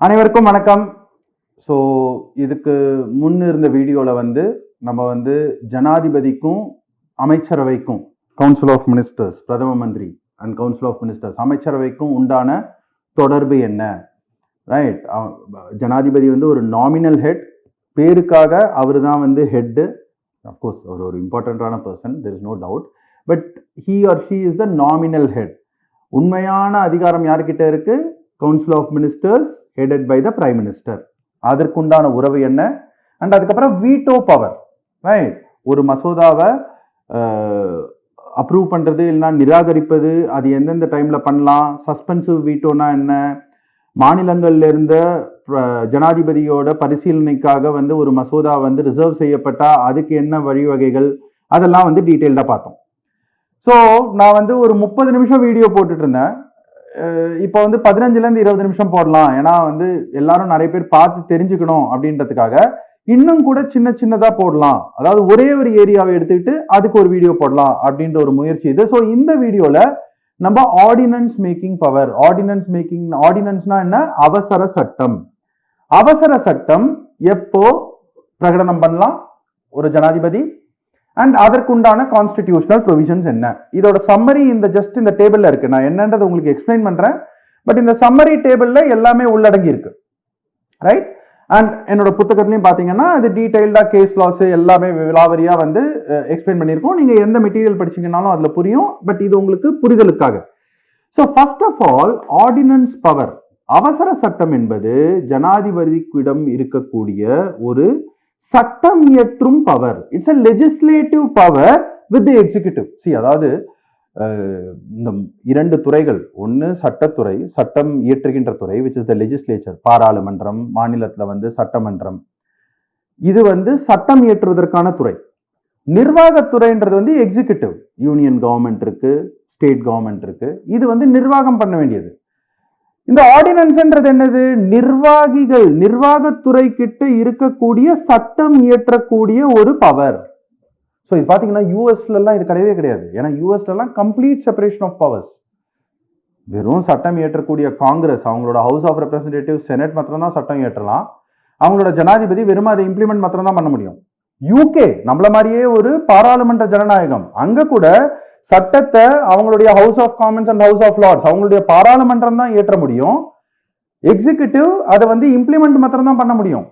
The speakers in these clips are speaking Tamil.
அனைவருக்கும் வணக்கம். ஸோ இதுக்கு முன் இருந்த வீடியோவில் நம்ம ஜனாதிபதிக்கும் அமைச்சரவைக்கும் கவுன்சில் ஆஃப் மினிஸ்டர்ஸ், பிரதம மந்திரி அண்ட் கவுன்சில் ஆஃப் மினிஸ்டர்ஸ் அமைச்சரவைக்கும் உண்டான தொடர்பு என்ன, ரைட்? ஜனாதிபதி ஒரு நாமினல் ஹெட், பேருக்காக அவர் தான் ஹெட்டு. அஃப்கோர்ஸ் அவர் ஒரு இம்பார்ட்டண்ட்டான person, there is no doubt. But he or she is the nominal head. உண்மையான அதிகாரம் யார்கிட்ட இருக்கு? Council of ministers headed by the prime minister. அதற்குண்டான உறவு என்ன? அண்ட் அதுக்கப்புறம் வீட்டோ பவர், ரைட்? ஒரு மசோதாவை அப்ரூவ் பண்றது இல்லைன்னா நிராகரிப்பது, அது எந்தெந்த டைம்ல பண்ணலாம்? சஸ்பென்சிவ் வீட்டோனா என்ன? மாநிலங்கள்ல இருந்த ஜனாதிபதியோட பரிசீலனைக்காக ஒரு மசோதா ரிசர்வ் செய்யப்பட்டா அதுக்கு என்ன வழிவகைகள், அதெல்லாம் டீட்டெயில்டா பார்த்தோம். ஸோ நான் ஒரு 30 நிமிஷம் வீடியோ போட்டுட்டு இருந்தேன். இப்போ 15லேருந்து 20 நிமிஷம் போடலாம். ஏன்னா எல்லாரும் நிறைய பேர் பார்த்து தெரிஞ்சுக்கணும் அப்படின்றதுக்காக இன்னும் கூட சின்ன சின்னதா போடலாம். அதாவது ஒரே ஒரு ஏரியாவை எடுத்துக்கிட்டு அதுக்கு ஒரு வீடியோ போடலாம் அப்படின்ற ஒரு முயற்சி இது. ஸோ இந்த வீடியோல நம்ம ஆர்டினன்ஸ் மேக்கிங் பவர், ஆர்டினன்ஸ்னா என்ன? அவசர சட்டம். அவசர சட்டம் எப்போ பிரகடனம் பண்ணலாம் ஒரு ஜனாதிபதி, அண்ட் அதற்குண்டான கான்ஸ்டிடியூஷனல் ப்ரொவிஷன்ஸ் என்ன? இதோட சம்மரி ஜஸ்ட் இந்த டேபிள்ல இருக்கு. நான் என்னன்றது உங்களுக்கு எக்ஸ்பிளைன் பண்றேன். பட் இந்த சம்மரி டேபிள்ல எல்லாமே உள்ளடங்கி இருக்கு, ரைட்? அண்ட் என்னோட புத்தகத்திலையும் பாத்தீங்கன்னா அது டீடைல்டா கேஸ் லாஸ் எல்லாமே விலாவரியா எக்ஸ்பிளைன் பண்ணியிருக்கோம். நீங்க எந்த மெட்டீரியல் படிச்சீங்கன்னாலும் அதுல புரியும். பட் இது உங்களுக்கு புரிதலுக்காக. So first of all, ordinance power, அவசர சட்டம் என்பது ஜனாதிபதியிடம் இருக்கக்கூடிய ஒரு சட்டம் இயற்றும் power. It's a legislative power with the executive. அதாவது இந்த இரண்டு துறைகள், ஒன்று சட்டத்துறை, சட்டம் இயற்றுகின்ற துறை, which is the legislature, பாராளுமன்றம், மாநிலத்தில் சட்டமன்றம். இது சட்டம் இயற்றுவதற்கான துறை. நிர்வாகத்துறைன்றது எக்ஸிகியூட்டிவ். யூனியன் கவர்மெண்ட் இருக்கு, ஸ்டேட் கவர்மெண்ட் இருக்கு. இது நிர்வாகம் பண்ண வேண்டியது. இந்த ஆர்டினன்ஸ்ன்றது என்னது? நிர்வாகிகள், நிர்வாகத்துறை கிட்ட இருக்கக்கூடிய சட்டம் இயற்றக்கூடிய ஒரு பவர். ஸோ இது பாத்தீங்கன்னா யூஎஸ்ல எல்லாம் இது கிடையவே கிடையாது. ஏன்னா யூஎஸ்ல எல்லாம் கம்ப்ளீட் செப்பரேஷன் ஆஃப் பவர்ஸ். வெறும் சட்டம் இயற்றக்கூடிய காங்கிரஸ், அவங்களோட ஹவுஸ் ஆஃப் ரெப்ரஸன்டேட்டிவ், செனட் மாத்திரம் தான் சட்டம் இயற்றலாம். அவங்களோட ஜனாதிபதி வெறும் அதை இம்ப்ளிமெண்ட் மாத்திரம் தான் பண்ண முடியும். யூகே நம்மள மாதிரியே ஒரு பாராளுமன்ற ஜனநாயகம். அங்க கூட சட்டத்தை அவங்களுடைய House of Commons and House of Lords, அவங்களுடைய பாராளுமன்றம் தான் இயற்ற முடியும். எக்ஸிகியூட்டிவ் அதை இம்ப்ளிமெண்ட் மாத்திரம் தான் பண்ண முடியும்.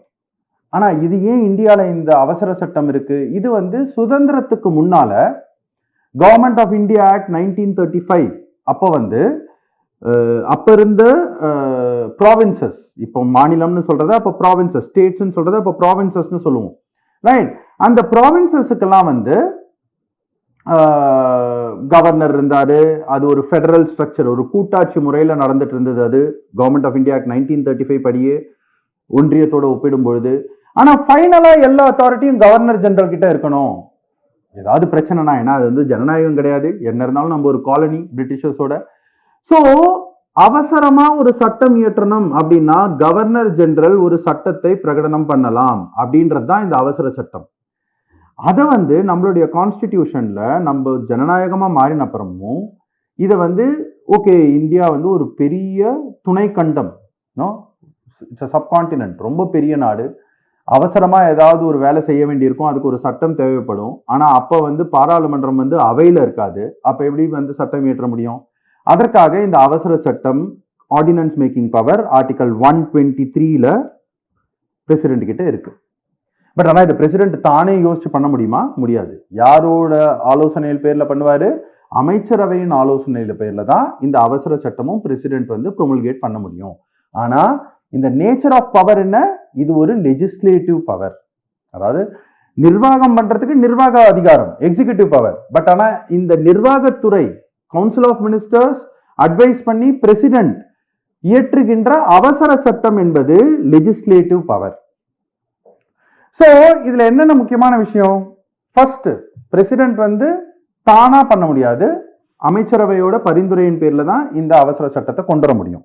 ஆனா இது ஏன் இந்தியால இந்த அவசர சட்டம் இருக்கு? இது சுதந்திரத்துக்கு முன்னால கவர்மெண்ட் ஆஃப் இந்தியா ஆக்ட் 1935 அப்போ அப்ப இருந்த ப்ராவின்சஸ், இப்போ மாநிலம்னு சொல்றத அப்ப ப்ராவின்சஸ், ஸ்டேட்ஸ் சொல்றத அப்ப ப்ராவின்சஸ்னு சொல்லுவோம், ரைட்? அந்த ப்ராவின்சஸுக்கெல்லாம் கவர்னர் இருந்தாரு. அது ஒரு ஃபெடரல் ஸ்ட்ரக்சர், ஒரு கூட்டாட்சி முறையில நடந்துட்டு இருந்தது. அது கவர்மெண்ட் ஆஃப் இந்தியா 1935 படியே ஒன்றியத்தோட ஒப்பிடும் பொழுது. ஆனா ஃபைனலா எல்லா அத்தாரிட்டியும் கவர்னர் ஜெனரல் கிட்ட இருக்கணும். ஏதாவது பிரச்சனைனா, ஏன்னா அது ஜனநாயகம் கிடையாது, என்ன இருந்தாலும் நம்ம ஒரு காலனி பிரிட்டிஷர்ஸோட. ஸோ அவசரமா ஒரு சட்டம் இயற்றணும் அப்படின்னா கவர்னர் ஜெனரல் ஒரு சட்டத்தை பிரகடனம் பண்ணலாம் அப்படின்றது தான் இந்த அவசர சட்டம். அதை நம்மளுடைய கான்ஸ்டிடியூஷன்ல நம்ம ஜனநாயகமா மாறின அப்புறமும் இதை ஓகே, இந்தியா ஒரு பெரிய துணை கண்டம், சப்கான்டினென்ட், ரொம்ப பெரிய நாடு. அவசரமா ஏதாவது ஒரு வேலை செய்ய வேண்டியிருக்கும், அதுக்கு ஒரு சட்டம் தேவைப்படும். ஆனா அப்ப பாராளுமன்றம் அவையில இருக்காது. அப்ப எப்படி சட்டம் இயற்ற முடியும்? அதற்காக இந்த அவசர சட்டம், ஆர்டினன்ஸ் மேக்கிங் பவர், ஆர்டிகல் 123ல பிரசிடென்ட் கிட்ட இருக்கு. பட் ஆனா இந்த பிரசிடென்ட் தானே யோசிச்சு பண்ண முடியுமா? முடியாது. யாரோட ஆலோசனையில் பேர்ல பண்ணுவாரு? அமைச்சரவையின் ஆலோசனையில பேர்ல தான் இந்த அவசர சட்டமும் பிரசிடென்ட் ப்ரொமல்கேட் பண்ண முடியும். ஆனா இந்த நேச்சர் ஆஃப் பவர் என்ன? இது ஒரு லெஜிஸ்லேட்டிவ் பவர், அதாவது நிர்வாகம் பண்றதுக்கு நிர்வாக அதிகாரம், எக்ஸிகியூட்டிவ் பவர். பட் ஆனா இந்த நிர்வாகத்துறை, கவுன்சில் ஆஃப் மினிஸ்டர்ஸ் அட்வைஸ் பண்ணி பிரசிடென்ட் இயற்றுகின்ற அவசர சட்டம் என்பது லெஜிஸ்லேட்டிவ் பவர். ஸோ இதுல என்னென்ன முக்கியமான விஷயம்? ஃபர்ஸ்ட், பிரசிடென்ட் தானா பண்ண முடியாது. அமைச்சரவையோட பரிந்துரையின் பேர்ல தான் இந்த அவசர சட்டத்தை கொண்டு வர முடியும்.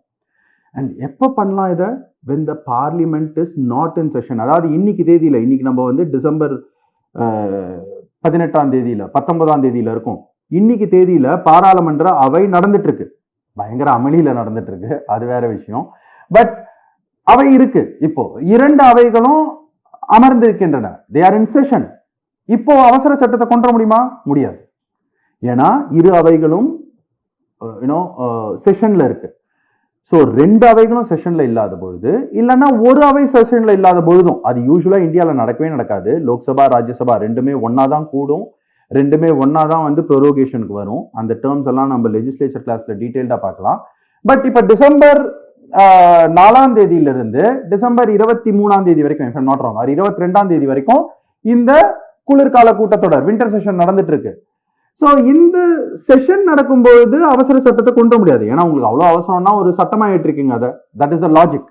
அண்ட் எப்போ பண்ணலாம் இதை? when the parliament is not in session. அதாவது இன்னைக்கு தேதியில, இன்னைக்கு நம்ம டிசம்பர் 18ஆம் தேதியில 19ஆம் தேதியில இருக்கும். இன்னைக்கு தேதியில பாராளுமன்ற அவை நடந்துட்டு இருக்கு, பயங்கர அமளியில நடந்துட்டு இருக்கு, அது வேற விஷயம். பட் அவை இருக்கு. இப்போ 2 அவைகளும் அமர்ந்திருக்கின்றன. They are in session. இப்போ அவசர சட்டத்தை கொண்டு வர முடியுமா? முடியாது. ஏன்னா இரு அவைகளும் செஷன்ல இருக்கு. ஸோ 2 அவைகளும் செஷன்ல இல்லாத பொழுது, இல்லைன்னா ஒரு அவை செஷன்ல இல்லாத பொழுதும், அது யூஸ்வலா இந்தியாவில் நடக்கவே நடக்காது. லோக்சபா ராஜ்யசபா ரெண்டுமே ஒன்னா தான் கூடும், ரெண்டுமே ஒன்னா தான் வந்து ப்ரொரோகேஷனுக்கு வரும். அந்த டேர்ம்ஸ் எல்லாம் நம்ம லெஜிஸ்லேச்சர் கிளாஸ்ல டீடைல்டா பார்க்கலாம். பட் இப்ப டிசம்பர் 4ஆம் தேதியிலிருந்து டிசம்பர் 23ஆம் தேதி வரைக்கும், 22ஆம் தேதி வரைக்கும் இந்த குளிர்கால கூட்டத்தொடர் வின்டர் செஷன் நடந்துட்டு இருக்கு. ஸோ இந்த செஷன் நடக்கும்போது அவசர சட்டத்தை கொண்டு முடியாது. ஏன்னா உங்களுக்கு அவ்வளோ அவசரம்னா ஒரு சட்டமா ஏற்றிருக்கீங்க அதை. That is the logic.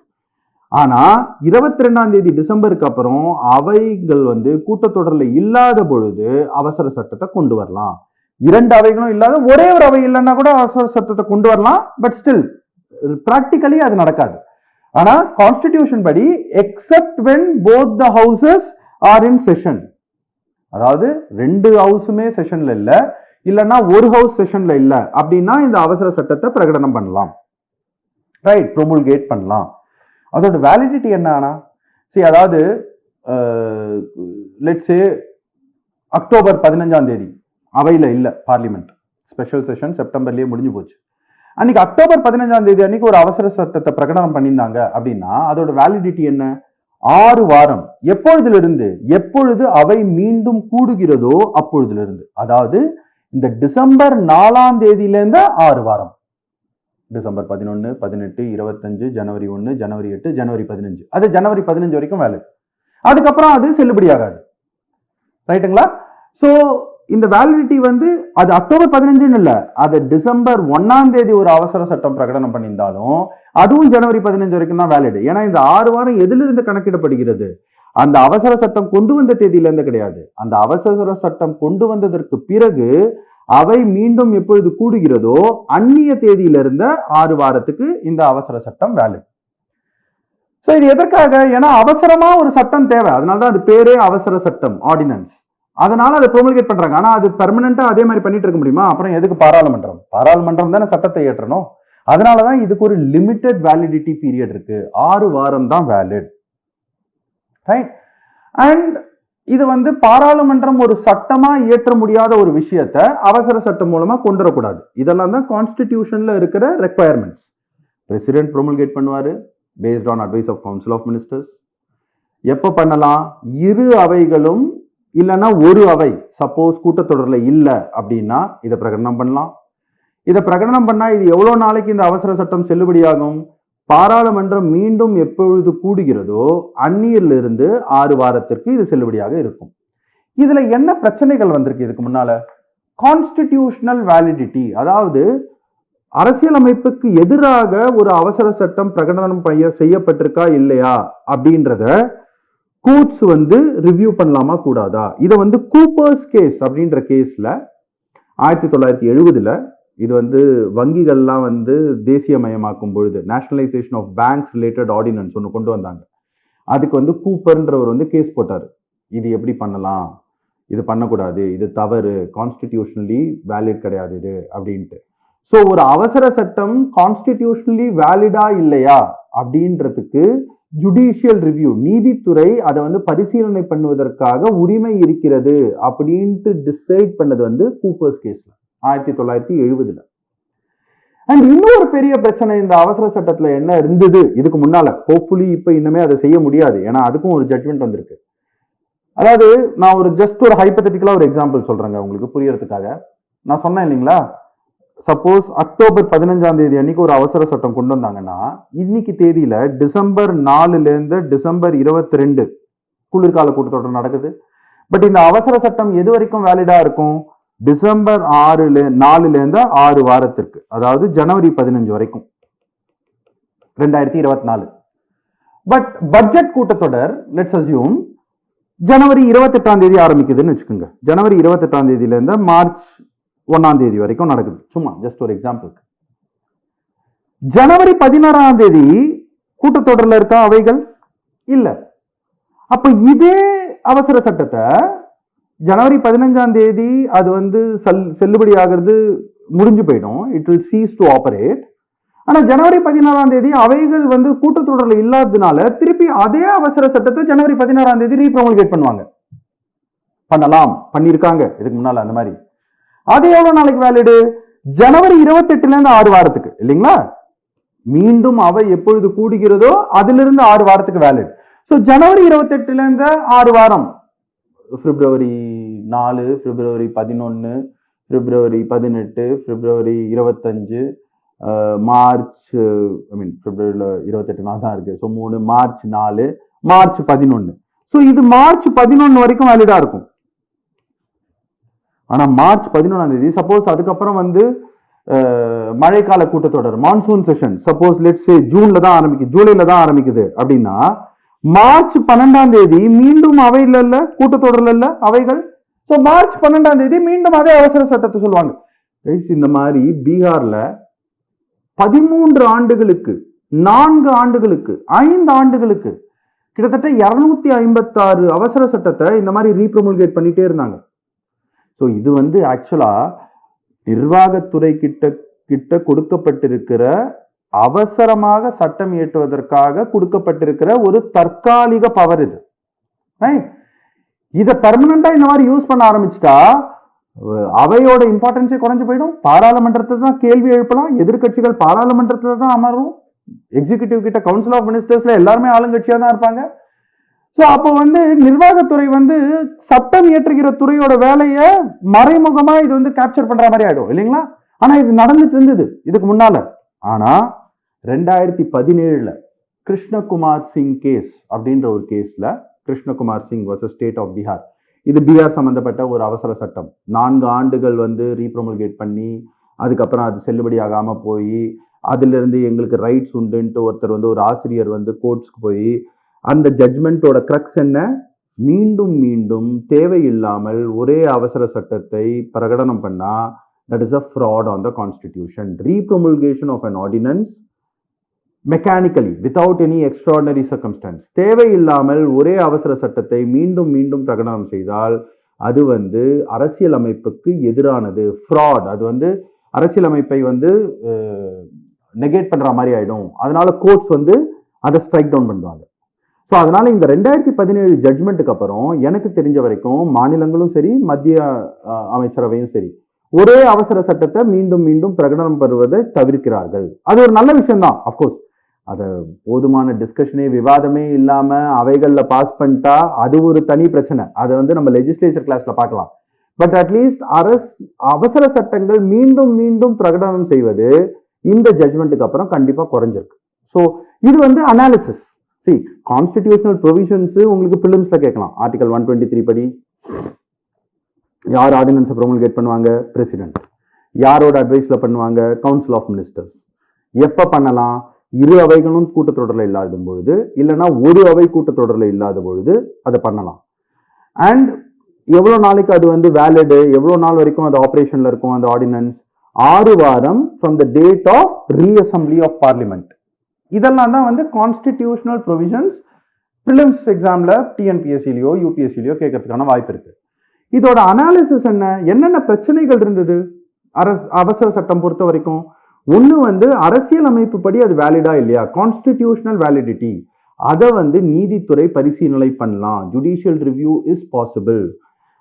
ஆனா 22ஆம் தேதி டிசம்பருக்கு அப்புறம் அவைகள் வந்து கூட்டத்தொடர்ல இல்லாத பொழுது அவசர சட்டத்தை கொண்டு வரலாம். 2 அவைகளும் இல்லாத ஒரே ஒரு அவை இல்லைன்னா கூட அவசர சட்டத்தை கொண்டு வரலாம். பட் ஸ்டில் பிராக்டிகலி அது நடக்காது. ஆனா கான்ஸ்டிடியூஷன் படி except when both the houses are in session, அதாவது 2 ஹவுஸுமே செஷன்ல இல்ல, இல்லைன்னா ஒரு ஹவுஸ் செஷன்ல இல்ல அப்படின்னா இந்த அவசர சட்டத்தை பிரகடனம் பண்ணலாம், ரைட், ப்ரோமுல்கேட் பண்ணலாம். அதோட வேலிடிட்டி என்ன ஆனா, சரி, அதாவது லெட்ஸ் சே அக்டோபர் 15ஆம் தேதி அவையில இல்ல பார்லிமெண்ட், ஸ்பெஷல் செஷன் செப்டம்பர்லயே முடிஞ்சு போச்சு. அன்னைக்கு அக்டோபர் 15ஆம் தேதி அன்னைக்கு ஒரு அவசர சட்டத்தை பிரகடனம் பண்ணியிருந்தாங்க அப்படின்னா அதோட வேலிடிட்டி என்ன? 6 வாரம். எப்பொழுதிலிருந்து? எப்பொழுது அவை மீண்டும் கூடுகிறதோ அப்பொழுதிலிருந்து. அதாவது இந்த டிசம்பர் 4ஆம் தேதியிலிருந்து 6 வாரம். டிசம்பர் 11, 18, 25, ஜனவரி 1, ஜனவரி 8, ஜனவரி 15. அது ஜனவரி 15 வரைக்கும் வேலிட். அதுக்கப்புறம் அது செல்லுபடியாகாது, ரைட்டுங்களா? ஸோ இந்த வேலிடிட்டி வந்து அது அக்டோபர் 15 இல்ல, அது டிசம்பர் 1ஆம் தேதி ஒரு அவசர சட்டம் பிரகடனம் பண்ணியிருந்தாலும் அதுவும் ஜனவரி 15 வரைக்கும் தான் வேலிட். ஏன்னா இந்த 6 வாரம் எதிலிருந்து கணக்கிடப்படுகிறது? அந்த அவசர சட்டம் கொண்டு வந்த தேதியிலிருந்து கிடையாது. அந்த அவசர சட்டம் கொண்டு வந்ததற்கு பிறகு அவை மீண்டும் எப்பொழுது கூடுகிறதோ அந்நிய தேதியிலிருந்து 6 வாரத்துக்கு இந்த அவசர சட்டம் வேலிட். ஸோ இது எதற்காக? ஏன்னா அவசரமா ஒரு சட்டம் தேவை, அதனாலதான் அது பேரே அவசர சட்டம், ஆர்டினன்ஸ். அதனால அதை ப்ரோமுல்கேட் பண்றாங்க. ஆனா அது பெர்மனண்டா அதே மாதிரி பண்ணிட்டு இருக்க முடியுமா? அப்புறம் எதுக்கு பாராளுமன்றம்? பாராளுமன்றம் தானே சட்டத்தை ஏற்றணும். அதனாலதான் இதுக்கு ஒரு லிமிடெட் வேலிடிட்டி பீரியட் இருக்கு. 6 வாரம் தான் வேலிட், ரைட்? அண்ட் இது வந்து பாராளுமன்றம் ஒரு சட்டமா இயற்ற முடியாத ஒரு விஷயத்தை அவசர சட்டம் மூலமா கொண்டு வரக்கூடாது. இதெல்லாம் தான் கான்ஸ்டிடியூஷன்ல இருக்கிற ரெக்குவயர்மெண்ட்ஸ். பிரசிடென்ட் ப்ரோமுல்கேட் பண்ணுவாரு based on advice of council of ministers. எப்ப பண்ணலாம்? இரு அவைகளும் இல்லைன்னா ஒரு அவை சப்போஸ் கூட்டத்தொடர்ல இல்ல அப்படின்னா இதை பிரகடனம் பண்ணலாம். இதை பிரகடனம் பண்ணா இது எவ்வளவு நாளைக்கு இந்த அவசர சட்டம் செல்லுபடியாகும்? பாராளுமன்றம் மீண்டும் எப்பொழுது கூடுகிறதோ அந்நியிலிருந்து 6 வாரத்திற்கு இது செல்லுபடியாக இருக்கும். இதுல என்ன பிரச்சனைகள் வந்திருக்கு இதுக்கு முன்னால? கான்ஸ்டிடியூஷனல் வேலிடிட்டி, அதாவது அரசியலமைப்புக்கு எதிராக ஒரு அவசர சட்டம் பிரகடனம் செய்யப்பட்டிருக்கா இல்லையா அப்படின்றத கோர்ட்ஸ் வந்து ரிவ்யூ பண்ணலாமா கூடாதா? இதை வந்து கூப்பர்ஸ் கேஸ் அப்படின்ற கேஸ்ல 1970 இது வந்து வங்கிகள்லாம் வந்து தேசியமயமாக்கும் பொழுது nationalisation of banks related ordinance ஒன்று கொண்டு வந்தாங்க. அதுக்கு வந்து கூப்பர்ன்றவர் வந்து கேஸ் போட்டார். இது எப்படி பண்ணலாம், இது பண்ணக்கூடாது, இது தவறு, கான்ஸ்டிடியூஷனலி வேலிட் கிடையாது இது அப்படின்ட்டு. ஸோ ஒரு அவசர சட்டம் கான்ஸ்டிடியூஷனலி வேலிடா இல்லையா அப்படின்றதுக்கு ஜுடிஷியல் ரிவ்யூ, நீதித்துறை அதை வந்து பரிசீலனை பண்ணுவதற்காக உரிமை இருக்கிறது அப்படின்ட்டு டிசைட் பண்ணது வந்து கூப்பர்ஸ் கேஸ்ல 1970. அண்ட் இன்னொரு பெரிய பிரச்சனை இந்த அவசர சட்டத்துல என்ன இருந்தது இதுக்கு முன்னால, ஹோப்ஃபுல்லி இப்ப இன்னுமே அதை செய்ய முடியாது, ஏன்னா அதுக்கும் ஒரு ஜட்மெண்ட் வந்திருக்கு. அதாவது நான் ஒரு ஜஸ்ட் ஒரு ஹைப்போதெட்டிக்கலா ஒரு எக்ஸாம்பிள் சொல்றேங்க உங்களுக்கு புரியறதுக்காக. நான் சொன்னேன் இல்லைங்களா, சப்போஸ் அக்டோபர் 15ஆம் தேதி அன்னைக்கு ஒரு அவசர சட்டம் கொண்டு வந்தாங்கன்னா இன்னைக்கு தேதியில டிசம்பர் 4லேருந்து டிசம்பர் 22 குளிர்கால கூட்டத்தொடர் நடக்குது. பட் இந்த அவசர சட்டம் எது வரைக்கும் வேலிடா இருக்கும்? டிசம்பர் 4லேருந்து 6 வாரத்திற்கு, அதாவது ஜனவரி 15 வரைக்கும் 2024. பட் பட்ஜெட் கூட்டத்தொடர் லெட்ஸ் அஸ்யூம் ஜனவரி 28ஆம் தேதி ஆரம்பிக்குதுன்னு வச்சுக்கோங்க. ஜனவரி 28ஆம் தேதியிலேருந்து மார்ச் 1ஆம் தேதி வரைக்கும் நடக்குது. சும்மா ஜஸ்ட் ஒரு எக்ஸாம்பிளுக்கு. ஜனவரி 16ஆம் தேதி கூட்டத்தொடர்ல இருக்க அவைகள் இல்ல. அப்ப இதே அவசர சட்டத்தை ஜனவரி 15ஆம் தேதி அது வந்து செல்லுபடி ஆகிறது முடிஞ்சு போயிடும். It will cheese to operate. ஆனா ஜனவரி 16ஆம் தேதி அவைகள் வந்து கூட்டத்தொடர்ல இல்லாததுனால திருப்பி அதே அவசர சட்டத்தை ஜனவரி 16ஆம் தேதி ரீப்ரமல்கேட் பண்ணுவாங்க. பண்ணலாம், பண்ணிருக்காங்க இதுக்கு முன்னால அந்த மாதிரி. அது எவ்வளவு நாளைக்கு வேலிடு? ஜனவரி 28ல இருந்து 6 வாரத்துக்கு இல்லைங்களா? மீண்டும் அவை எப்பொழுது கூடுகிறதோ அதிலிருந்து 6 வாரத்துக்கு வேலிட். ஸோ ஜனவரி 28ல இருந்து 6 வாரம், பிப்ரவரி 4, பிப்ரவரி 11, பிப்ரவரி 18, பிப்ரவரி 25, மார்ச், பிப்ரவரியில் 28 நாள் தான் இருக்கு. So 3, March 4, March 11. ஸோ இது மார்ச் 11 வரைக்கும் வேலிடா இருக்கும். ஆனா மார்ச் 11ஆம் தேதி சப்போஸ் அதுக்கப்புறம் வந்து மழைக்கால கூட்டத்தொடர், monsoon session, suppose let's say ஜூன்ல தான் ஆரம்பிக்குது, ஜூலைல தான் ஆரம்பிக்குது அப்படின்னா மார்ச் 12ஆம் தேதி மீண்டும் அவையில் இல்ல, கூட்டத்தொடர்ல இல்ல அவைகள். ஸோ மார்ச் 12ஆம் தேதி மீண்டும் அதே அவசர சட்டத்தை சொல்லுவாங்க. இந்த மாதிரி பீகார்ல 13 ஆண்டுகளுக்கு, 4 ஆண்டுகளுக்கு, 5 ஆண்டுகளுக்கு கிட்டத்தட்ட 256 அவசர சட்டத்தை இந்த மாதிரி ரீப்ரமல்கேட் பண்ணிட்டே இருந்தாங்க. ஸோ இது வந்து ஆக்சுவலா நிர்வாகத்துறை கிட்ட கொடுக்கப்பட்டிருக்கிற அவசரமாக சட்டம் இயற்றுவதற்காக கொடுக்கப்பட்டிருக்கிற ஒரு தற்காலிக பவர் இது. இதை பெர்மனண்டா இந்த மாதிரி யூஸ் பண்ண ஆரம்பிச்சுட்டா அவையோட இம்பார்ட்டன்ஸே குறைஞ்சு போயிடும். பாராளுமன்றத்தில் தான் கேள்வி எழுப்பலாம், எதிர்கட்சிகள் பாராளுமன்றத்தில் தான் அமரும், எக்ஸிகியூட்டிவ் கிட்ட கவுன்சில் ஆஃப் மினிஸ்டர்ஸ்ல எல்லாருமே ஆளுங்கட்சியா தான் இருப்பாங்க. ஸோ அப்போ வந்து நிர்வாகத்துறை வந்து சட்டம் இயற்றுகிற துறையோட வேலையை மறைமுகமா இது வந்து கேப்சர் பண்ற மாதிரி ஆயிடும் இல்லைங்களா? ஆனா இது நடந்துட்டு இருந்தது இதுக்கு முன்னால. ஆனா 2017 கிருஷ்ணகுமார் சிங் கேஸ் அப்படின்ற ஒரு கேஸ்ல, Krishnakumar Singh versus state of Bihar, இது பீகார் சம்பந்தப்பட்ட ஒரு அவசர சட்டம். 4 ஆண்டுகள் வந்து ரீப்ரமல்கேட் பண்ணி அதுக்கப்புறம் அது செல்லுபடி ஆகாம போய் அதுல இருந்து எங்களுக்கு ரைட்ஸ் உண்டுன்ட்டு ஒருத்தர் வந்து ஒரு ஆசிரியர் வந்து கோர்ட்ஸ்க்கு போய் அந்த ஜட்மெண்டோட கிரக்ஸ் என்ன, மீண்டும் மீண்டும் தேவையில்லாமல் ஒரே அவசர சட்டத்தை பிரகடனம் பண்ணா that is a fraud on the constitution. Repromulgation of an ordinance mechanically without any extraordinary circumstance, தேவையில்லாமல் ஒரே அவசர சட்டத்தை மீண்டும் மீண்டும் பிரகடனம் செய்தால் அது வந்து அரசியலமைப்புக்கு எதிரானது, fraud. அது வந்து அரசியலமைப்பை வந்து நெகேட் பண்ற மாதிரி ஆயிடும். அதனால கோர்ட்ஸ் வந்து அதை ஸ்ட்ரைக் டவுன் பண்ணுவாங்க. ஸோ அதனால இந்த 2017 ஜட்மெண்ட்டுக்கு அப்புறம் எனக்கு தெரிஞ்ச வரைக்கும் மாநிலங்களும் சரி, மத்திய அமைச்சரவையும் சரி, ஒரே அவசர சட்டத்தை மீண்டும் மீண்டும் பிரகடனம் பெறுவதை தவிர்க்கிறார்கள். அது ஒரு நல்ல விஷயம் தான். அப்கோர்ஸ் அதை போதுமான டிஸ்கஷனே, விவாதமே இல்லாம அவைகள்ல பாஸ் பண்ணிட்டா அது ஒரு தனி பிரச்சனை. அதை வந்து நம்ம லெஜிஸ்லேச்சர் கிளாஸ்ல பார்க்கலாம். பட் அட்லீஸ்ட் அவசர சட்டங்கள் மீண்டும் மீண்டும் பிரகடனம் செய்வது இந்த ஜட்மெண்ட்டுக்கு அப்புறம் கண்டிப்பா குறைஞ்சிருக்கு. ஸோ இது வந்து அனாலிசிஸ். கான்ஸ்டிடியூஷனல் ப்ரொவிஷன்ஸ் உங்களுக்கு பிலிம்ஸ்ல கேட்கலாம். ஆர்டிகல் 123 படி யார் ஆர்டினன்ஸை ப்ரொமல்கேட் பண்ணுவாங்க? பிரசிடென்ட். யாரோட அட்வைஸ்ல பண்ணுவாங்க? Council of ministers. எப்ப பண்ணலாம்? 2 அவைகளும் கூட்டத்தொடரில் இல்லாத பொழுது, இல்லைன்னா ஒரு அவை கூட்டத்தொடரில் இல்லாத பொழுது அதை பண்ணலாம். அண்ட் எவ்வளவு நாளைக்கு அது வந்து வேலிடு, எவ்வளவு நாள் வரைக்கும் அது ஆபரேஷன்ல இருக்கும் அந்த ஆர்டினன்ஸ்? 6 வாரம் from the date of reassembly of parliament. இதெல்லாம் தான் வந்து கான்ஸ்டிடியூஷனல் ப்ரொவிஷன்ஸ். பிலிம்ஸ் எக்ஸாம்ல டிஎன்பிஎஸ்சிலையோ யூபிஎஸ்சிலையோ கேட்கறதுக்கான வாய்ப்பு இருக்கு. இதோட அனாலிசிஸ் என்ன, என்னென்ன பிரச்சனைகள் இருந்தது அவசர சட்டம் பொறுத்த வரைக்கும்? ஒன்று வந்து அரசியல் அமைப்பு படி அது வேலிடா இல்லையா, கான்ஸ்டிடியூஷனல் வேலிடிட்டி, அதை வந்து நீதித்துறை பரிசீலனை பண்ணலாம். Judicial review is possible.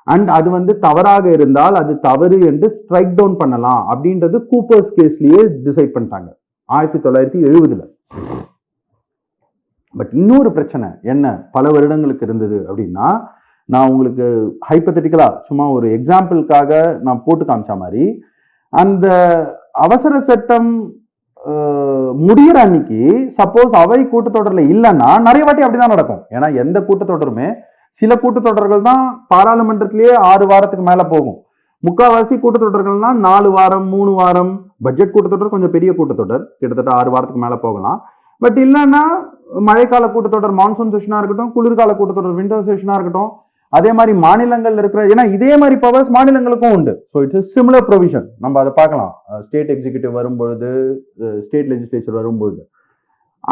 And அது வந்து தவறாக இருந்தால் அது தவறு என்று ஸ்ட்ரைக் டவுன் பண்ணலாம் அப்படின்றது கூப்பர்ஸ் கேஸ்லயே டிசைட் பண்ணிட்டாங்க 1970. பட் இன்னொரு பிரச்சனை என்ன பல வருடங்களுக்கு இருந்தது அப்படின்னா, நான் உங்களுக்கு ஹைப்போதெட்டிக்கலா சும்மா ஒரு எக்ஸாம்பிளுக்காக நான் போட்டு காமிச்ச மாதிரி, அந்த அவசர சட்டம் முடிகிற அன்னைக்கு சப்போஸ் அவை கூட்டத்தொடர்ல இல்லைன்னா நிறைய வாட்டி அப்படிதான் நடக்கும். ஏன்னா எந்த கூட்டத்தொடருமே, சில கூட்டத்தொடர்கள் தான் பாராளுமன்றத்திலேயே 6 வாரத்துக்கு மேல போகும். முக்கால்வாசி கூட்டத்தொடர்கள்னா 4 வாரம் 3 வாரம். பட்ஜெட் கூட்டத்தொடர் கொஞ்சம் பெரிய கூட்டத்தொடர், கிட்டத்தட்ட 6 வாரத்துக்கு மேல போகலாம். பட் இல்லைன்னா மழைக்கால கூட்டத்தொடர் மான்சூன் செஷனா இருக்கட்டும், குளிர்கால கூட்டத்தொடர் விண்டர் செஷனா இருக்கட்டும், அதே மாதிரி மாநிலங்கள் இருக்கிற, ஏன்னா இதே மாதிரி பவர்ஸ் மாநிலங்களுக்கும் உண்டு. So it's similar provision. நம்ம அதை பார்க்கலாம். ஸ்டேட் எக்ஸிக்யூட்டிவ் வரும்பொழுது, ஸ்டேட் லெஜிஸ்லேச்சர் வரும்பொழுது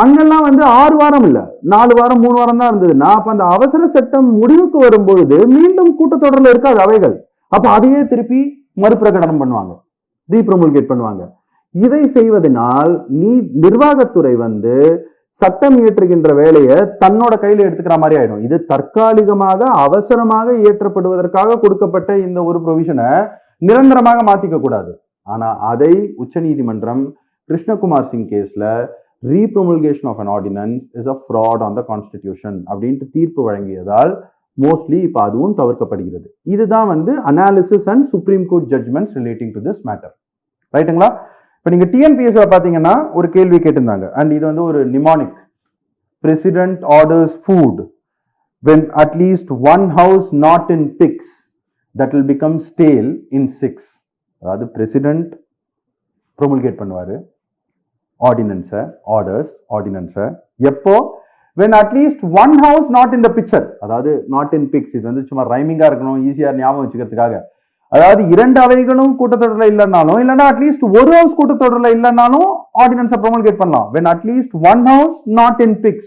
அங்கெல்லாம் வந்து 6 வாரம் இல்ல 4 வாரம் 3 வாரம் தான் இருந்ததுன்னா, அப்ப அந்த அவசர சட்டம் முடிவுக்கு வரும்பொழுது மீண்டும் கூட்டத்தொடர்ல இருக்காது அவைகள். அப்ப அதையே திருப்பி மறுபிரகடனம் பண்ணுவாங்க, ரீப்ரமல்கேட் பண்ணுவாங்க. இதை செய்வதனால் நிர்வாகத்துறை வந்து சட்டம் இயற்றுகின்ற வேலையை தன்னோட கையில எடுத்துக்கிற மாதிரி ஆயிடும். இது தற்காலிகமாக அவசரமாக இயற்றப்படுவதற்காக கொடுக்கப்பட்ட இந்த ஒரு ப்ரொவிஷனை நிரந்தரமாக மாத்திக்க கூடாது. ஆனா அதை உச்சநீதிமன்றம் கிருஷ்ணகுமார் சிங் கேஸ்ல repromulgation of an ordinance is a fraud on the constitution அப்படின்ட்டு தீர்ப்பு வழங்கியதால் மோஸ்ட்லி இப்போ அதுவும் தவிர்க்கப்படுகிறது. இதுதான் வந்து analysis and supreme court judgments relating to this matter. ரைட்டுங்களா? இப்போ நீங்க டிஎன்பிஎஸ்ல பாத்தீங்கன்னா ஒரு கேள்வி கேட்டிருந்தாங்க, அண்ட் இது வந்து ஒரு pneumonic. President orders food when at least one house not in pigs that will become stale in 6. அதாவது பிரசிடென்ட் ப்ரொமுல்கேட் பண்ணுவாரு ஆர்டினன்ஸை, ஆர்டினன்ஸை எப்போ when at least one house not in the picture, அதாவது not in pigs, இது வந்து சும்மா ரைமிங்கா இருக்கணும், ஈஸியா ஞாபகம் வச்சுக்கிறதுக்காக. அதாவது 2 அவைகளும் கூட்டத்தொடரில் இல்லைனாலும், இல்லைன்னா அட்லீஸ்ட் ஒரு ஹவுஸ் கூட்டத்தொடரில் இல்லைனாலும் ஆர்டினன்ஸை ப்ரொமுல்கேட் பண்ணலாம். when at least one house not in pigs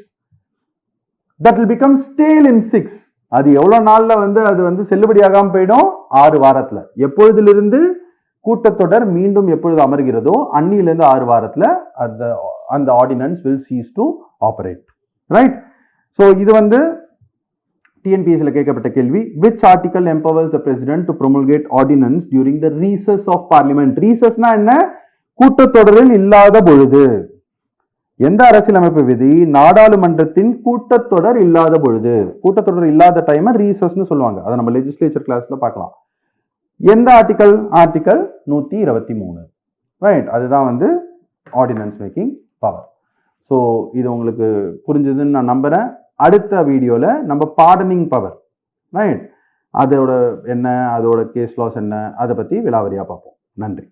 that will become stale in 6. அது எவ்வளவு நாள்ல வந்து அது வந்து செல்லுபடியாகாம போயிடும்? 6 வாரத்துல. எப்பொழுதிலிருந்து கூட்டத்தொடர் மீண்டும் எப்பொழுது அமர்கிறதோ அன்னிலிருந்து 6 வாரத்துல அந்த ordinance will cease to operate. Right? So இது வந்து டிஎன்பிஎஸ்ல கேட்கப்பட்ட கேள்வி. which article empowers the president to promulgate ordinance during the recess of parliament? recessனா என்ன? கூட்டத்தொடரில் இல்லாத பொழுது. எந்த அரசியலமைப்பு விதி நாடாளுமன்றத்தின் கூட்டத்தொடர் இல்லாத பொழுது, கூட்டத்தொடர் இல்லாத டைம் ரீசஸ்னு சொல்லுவாங்க. அதை நம்ம லெஜிஸ்லேச்சர் கிளாஸ்ல பார்க்கலாம். எந்த ஆர்டிகல்? ஆர்டிகல் 123. ரைட்? அதுதான் வந்து ஆர்டினன்ஸ் மேக்கிங் பவர். ஸோ இது உங்களுக்கு புரிஞ்சதுன்னு நான் நம்புறேன். அடுத்த வீடியோல நம்ம பார்டனிங் பவர், ரைட், அதோட என்ன, அதோட கேஸ் லாஸ் என்ன, அதை பத்தி விலாவரியா பார்ப்போம். நன்றி.